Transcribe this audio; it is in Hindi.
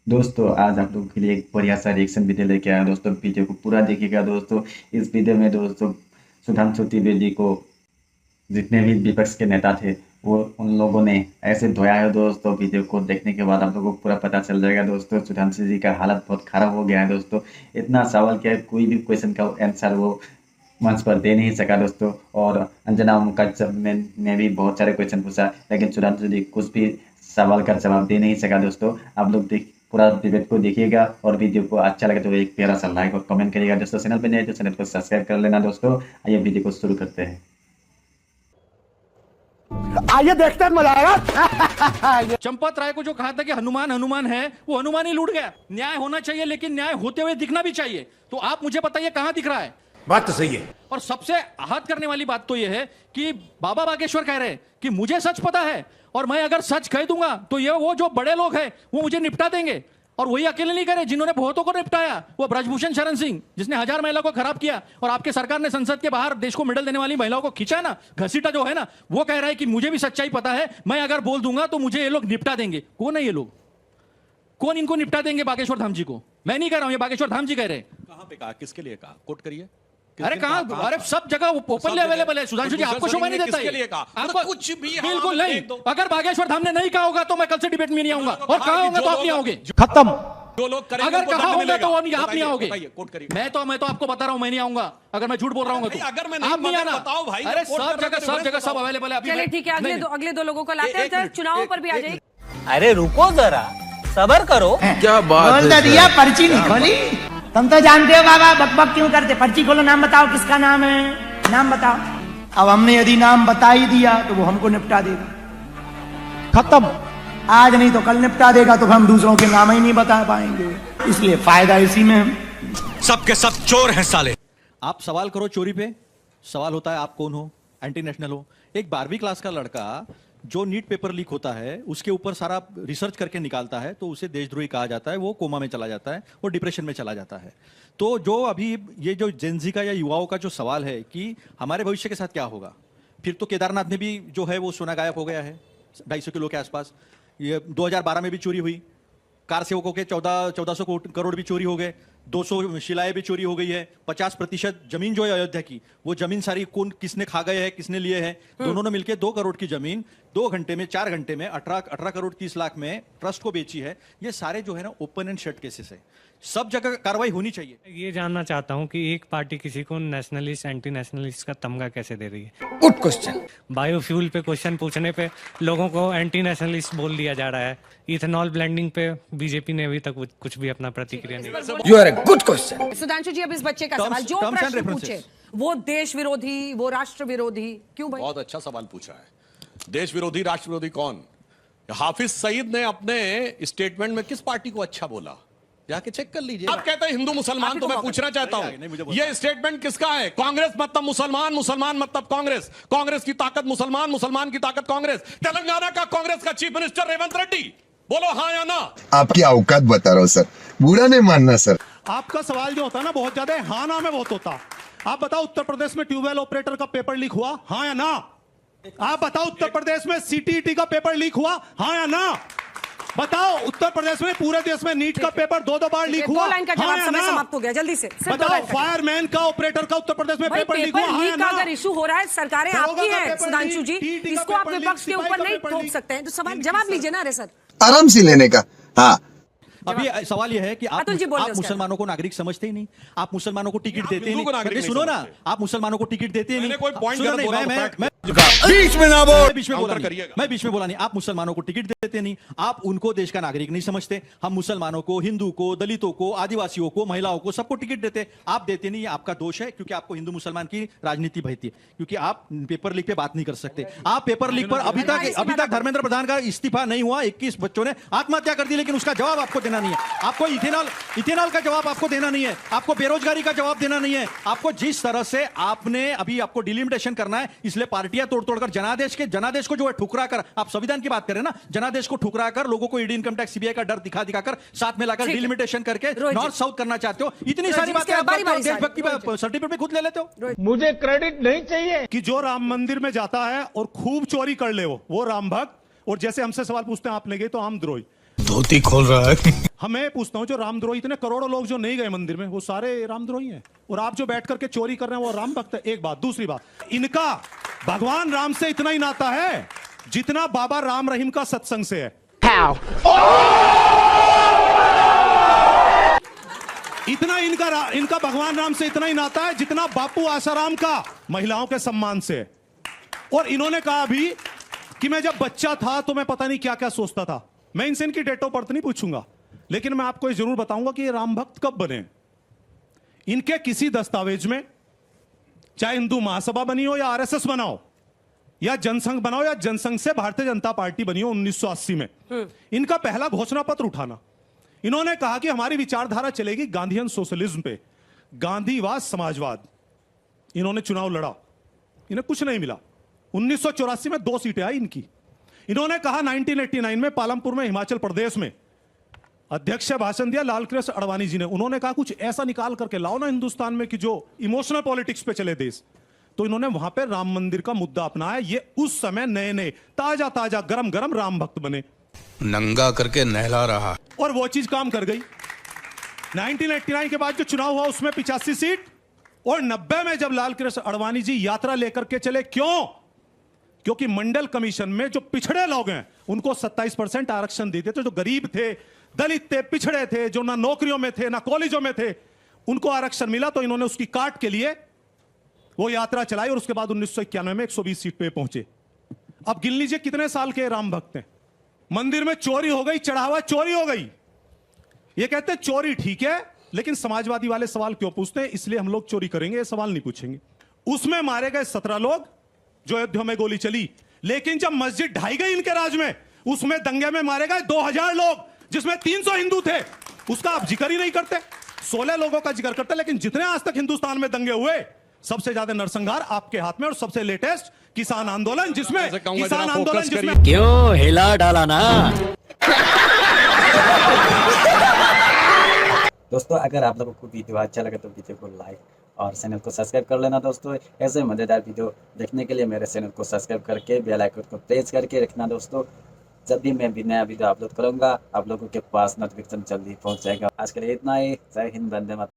दोस्तों आज आप लोगों के लिए एक बढ़िया सा रिएक्शन वीडियो लेके आया हूं। दोस्तों वीडियो को पूरा देखिएगा। दोस्तों इस वीडियो में दोस्तों सुधांशु त्रिवेदी को जितने भी विपक्ष के नेता थे वो उन लोगों ने ऐसे धोया है। दोस्तों वीडियो को देखने के बाद आप लोगों को पूरा पता चल जाएगा। दोस्तों सुधांशु जी का हालत बहुत खराब हो गया है। दोस्तों इतना सवाल किया, कोई भी क्वेश्चन का आंसर वो मंच पर दे नहीं सका। दोस्तों और अंजना मुखर्जी ने भी बहुत सारे क्वेश्चन पूछा, लेकिन सुधांशु जी कुछ भी सवाल का जवाब दे नहीं सका। दोस्तों आप लोग पूरा डिबेट को देखिएगा और वीडियो को अच्छा लगे तो एक प्यारा सा लाइक और कमेंट करिएगा। दोस्तों चैनल पर नए तो चैनल को सब्सक्राइब कर लेना। दोस्तों आइए वीडियो को शुरू करते हैं। आइए देखते हैं, मजा आएगा। चंपत राय को जो कहा था कि हनुमान हनुमान है, वो हनुमान ही लूट गया। न्याय होना चाहिए, लेकिन न्याय होते हुए दिखना भी चाहिए। तो आप मुझे बताइए कहां दिख रहा है? बात तो सही है। और सबसे आहत करने वाली बात तो यह है कि बाबा बागेश्वर कह रहे हैं कि मुझे सच पता है और मैं अगर सच कह दूंगा तो ये वो जो बड़े लोग हैं वो मुझे निपटा देंगे। और वही अकेले नहीं करे जिन्होंने बहुतों को निपटाया, वो ब्रजभूषण शरण सिंह जिसने 1000 महिला को खराब किया, और आपके सरकार ने संसद के बाहर देश को मेडल देने वाली महिलाओं को खींचा ना, घसीटा जो है ना, वो कह रहा है कि मुझे भी सच्चाई पता है, मैं अगर बोल दूंगा तो मुझे ये लोग निपटा देंगे। कौन है ये लोग? कौन इनको निपटा देंगे? बागेश्वर धाम जी को। मैं नहीं कह रहा हूं, ये बागेश्वर धाम जी कह रहे हैं। कहां पे कहा, किसके लिए कहा, कोट करिए। अरे कहां? अरे सब जगह ओपनली अवेलेबल है। सुधांशु जी आपको शोभा नहीं देता है? आपको कुछ भी बिल्कुल नहीं। अगर बागेश्वर धाम ने नहीं कहा होगा तो मैं कल से डिबेट में नहीं आऊंगा, और कहा होगा तो आप नहीं आओगे। खत्म। जो लोग करेंगे अगर कहा होगा तो आप नहीं आओगे। कोट करिए। मैं तो आपको बता रहा हूं, मैं नहीं आऊंगा। अगर मैं झूठ बोल रहा हूं तो अगर मैं नहीं आप नहीं आना। बताओ भाई। अरे सब जगह सब अवेलेबल है। चलिए ठीक है, अगले दो लोगों को लाते हैं, जरा चुनावों पर भी आ जाइए। अरे रुको जरा, सबर करो। क्या बात बोल है तो दिया, पर्ची नहीं खोली। तुम तो जानते हो बाबा, बकबक क्यों करते? पर्ची खोलो, नाम बताओ किसका नाम है, नाम बताओ। अब हमने यदि नाम बता ही दिया तो वो हमको निपटा देगा। खत्म। आज नहीं तो कल निपटा देगा, तो हम दूसरों के नाम ही नहीं बता पाएंगे। इसलिए फायदा इसी में है। सबके सब चोर हैं साले। आप सवाल करो चोरी पे, सवाल होता है आप कौन हो, एंटी नेशनल हो। एक 12वीं क्लास का लड़का जो नीट पेपर लीक होता है उसके ऊपर सारा रिसर्च करके निकालता है तो उसे देशद्रोही कहा जाता है, वो कोमा में चला जाता है, वो डिप्रेशन में चला जाता है। तो जो अभी ये जो जेनजी का या युवाओं का जो सवाल है कि हमारे भविष्य के साथ क्या होगा, फिर तो केदारनाथ में भी जो है वो सोना गायब हो गया है 250 किलो के आसपास। ये 2012 में भी चोरी हुई, कार सेवकों के 1400 करोड़ भी चोरी हो गए, 200 शिलाएं भी चोरी हो गई है, 50% जमीन जो है अयोध्या की, वो जमीन सारी कौन किसने खा गए हैं, किसने लिए हैं, दोनों ने मिलकर 2 करोड़ की जमीन 2 घंटे में 4 घंटे में 18 करोड़ 30 लाख में ट्रस्ट को बेची है। ये सारे जो है ना ओपन एंड शट केसेस है, सब जगह कार्रवाई होनी चाहिए। ये जानना चाहता हूँ कि एक पार्टी किसी को नेशनलिस्ट एंटी नेशनलिस्ट का तमगा कैसे दे रही है? Good question. बायोफ्यूल पे क्वेश्चन पूछने पे लोगों को एंटी नेशनलिस्ट बोल दिया जा रहा है। इथेनॉल ब्लेंडिंग पे बीजेपी ने अभी तक कुछ भी अपना प्रतिक्रिया नहीं। You are a good question. Sudhanshu ji, अब इस बच्चे का सवाल जो terms and प्रश्न references। पूछे, वो देश विरोधी, वो राष्ट्र विरोधी क्यों भाई? बहुत अच्छा सवाल पूछा है। देश विरोधी राष्ट्र विरोधी कौन? हाफिज सईद ने अपने स्टेटमेंट में किस पार्टी को अच्छा बोला, जाके चेक कर लीजिए। आप कहते हैं हिंदू मुसलमान, तो मैं पूछना चाहता हूं ये स्टेटमेंट किसका है? कांग्रेस मतलब मुसलमान, मुसलमान मतलब कांग्रेस, कांग्रेस की ताकत मुसलमान, मुसलमान की ताकत कांग्रेस। तेलंगाना का कांग्रेस का चीफ मिनिस्टर रेवंत रेड्डी, बोलो हाँ या ना। आपकी औकात बता रहा हूँ सर, बुरा नहीं मानना सर। आपका सवाल जो होता है ना बहुत ज्यादा हाँ ना में बहुत होता। आप बताओ उत्तर प्रदेश में ट्यूबवेल ऑपरेटर का पेपर लीक हुआ, हाँ या ना? आप बताओ उत्तर प्रदेश में सीटीईटी का पेपर लीक हुआ, हाँ या ना? बताओ उत्तर प्रदेश में, पूरे देश में नीट का पेपर 2 बार लीक हुआ, 2 लाइन का जवाब, समय समाप्त हो गया, जल्दी से। बताओ फायरमैन का ऑपरेटर का उत्तर प्रदेश में पेपर लीक हुआ, हाँ या ना? अगर इशू हो रहा है, सरकारें आपकी हैं सुधांशु जी, इसको आप विपक्ष के ऊपर नहीं थोप सकते हैं। तो सवाल जवाब लीजिए ना। अरे सर आराम से लेने का। हाँ अभी सवाल यह है कि आप अतुल जी बोलिए उसका। मुसलमानों को नागरिक समझते ही नहीं, आप मुसलमानों को टिकट देते ही हिंदू को नहीं। नागरिक अरे सुनो नहीं ना, समझते। आप मुसलमानों को टिकट देते ही नहीं। मैंने कोई point सुनो गलत नहीं, बोला तो मैं बीच में ना बोल। बीच में बोला काउंटर नहीं, करिएगा। मैं बीच में बोला नहीं। आप मुसलमानों को टिकट देते नहीं, आप उनको देश का नागरिक नहीं समझते। हम मुसलमानों को, हिंदू को, दलितों को, आदिवासियों को, महिलाओं को, सबको टिकट देते, आप देते नहीं। आपका दोष है, क्योंकि आपको हिंदू मुसलमान की राजनीति बहती है, क्योंकि आप पेपर लीक पे बात नहीं कर सकते। आप पेपर लीक पर अभी तक धर्मेंद्र प्रधान का इस्तीफा नहीं हुआ, 21 बच्चों ने आत्महत्या कर दी, लेकिन उसका जवाब आपको देना नहीं है। आपको इथेनॉल का जवाब आपको देना नहीं है, आपको बेरोजगारी का जवाब देना नहीं है। आपको जिस तरह से आपने अभी आपको डिलिमिटेशन करना है, इसलिए पार्टियां तोड़ तोड़कर जनादेश को जो है ठुकरा कर, आप संविधान की बात करें ना, जनादेश को ठुकरा कर लोगों को ईडी इनकम टैक्स सीबीआई का डर दिखाकर साथ में लाकर डिलिमिटेशन करके नॉर्थ साउथ करना चाहते हो। इतनी सारी बातें देशभक्ति सर्टिफिकेट भी खुद ले लेते हो। मुझे क्रेडिट नहीं चाहिए कि जो राम मंदिर में जाता है और खूब चोरी कर ले वो राम भक्त, और जैसे हमसे सवाल पूछते हैं आप ले गए तो हम द्रोही। धोती खोल रहा है। हमें पूछता हूँ, जो रामद्रोही इतने करोड़ों लोग जो नहीं गए मंदिर में, वो सारे रामद्रोही हैं? और आप जो बैठ करके चोरी कर रहे हैं वो राम भक्त है? एक बात। दूसरी बात, इनका भगवान राम से इतना ही नाता है जितना बाबा राम रहीम का सत्संग से है। इतना इनका भगवान राम से इतना ही नाता है जितना बापू आसाराम का महिलाओं के सम्मान से है। और इन्होंने कहा अभी कि मैं जब बच्चा था तो मैं पता नहीं क्या क्या सोचता था। मैं इनसे इनकी डेट ऑफ बर्थ नहीं पूछूंगा, लेकिन मैं आपको ये जरूर बताऊंगा कि ये राम भक्त कब बने। इनके किसी दस्तावेज में, चाहे हिंदू महासभा बनी हो या आरएसएस बना हो या जनसंघ बनाओ या जनसंघ से भारतीय जनता पार्टी बनी हो 1980 में, इनका पहला घोषणा पत्र उठाना, इन्होंने कहा कि हमारी विचारधारा चलेगी गांधीयन सोशलिज्म पे, गांधीवाद समाजवाद। इन्होंने चुनाव लड़ा, इन्हें कुछ नहीं मिला। 1984 में 2 सीटें आई इनकी। इन्होंने कहा 1989 में पालमपुर में हिमाचल प्रदेश में अध्यक्ष से भाषण दिया लाल कृष्ण अडवाणी जी ने। उन्होंने कहा कुछ ऐसा निकाल करके लाओ ना हिंदुस्तान में कि जो इमोशनल पॉलिटिक्स पे चले देश। तो इन्होंने वहां पे राम मंदिर का मुद्दा अपनाया। ये उस समय नए नए ताजा ताजा गरम गरम राम भक्त बने, नंगा करके नहला रहा। और वो चीज काम कर गई। 1989 के बाद जो चुनाव हुआ उसमें 85 सीट, और 90 में जब लाल कृष्ण अडवाणी जी यात्रा लेकर के चले, क्यों? क्योंकि मंडल कमीशन में जो पिछड़े लोग हैं उनको 27% आरक्षण देते थे। जो गरीब थे, दलित थे, पिछड़े थे, जो ना नौकरियों में थे ना कॉलेजों में थे, उनको आरक्षण मिला। तो इन्होंने उसकी काट के लिए वो यात्रा चलाई और उसके बाद 1991 में 120 सीट पे पहुंचे। अब गिन लीजिए कितने साल के राम भक्त हैं। मंदिर में चोरी हो गई, चढ़ावा चोरी हो गई। ये कहते हैं चोरी ठीक है, लेकिन समाजवादी वाले सवाल क्यों पूछते हैं? इसलिए हम लोग चोरी करेंगे, ये सवाल नहीं पूछेंगे। उसमें मारे गए 17 लोग, जो अयोध्या में गोली चली। लेकिन जब मस्जिद ढाई गई इनके राज में, उसमें दंगे में मारे गए 2000 लोग, जिसमें 300 हिंदू थे। उसका आप जिक्र ही नहीं करते। 16 लोगों का जिक्र करते, लेकिन जितने आज तक हिंदुस्तान में दंगे हुए, सबसे ज्यादा नरसंहार आपके हाथ में, और सबसे लेटेस्ट किसान आंदोलन, जिसमें किसान आंदोलन जिसमें क्यों हिला डाला ना। दोस्तों अगर आप लोगों को वीडियो अच्छा लगे तो वीडियो को लाइक और चैनल को सब्सक्राइब कर लेना। दोस्तों ऐसे मज़ेदार वीडियो देखने के लिए मेरे चैनल को सब्सक्राइब करके बेल आइकन को प्रेस करके रखना। दोस्तों जब भी मैं नया वीडियो अपलोड करूंगा आप लोगों के पास नोटिफिकेशन जल्दी पहुंच जाएगा। आज के लिए इतना ही। जय हिंद, वंदे मातरम।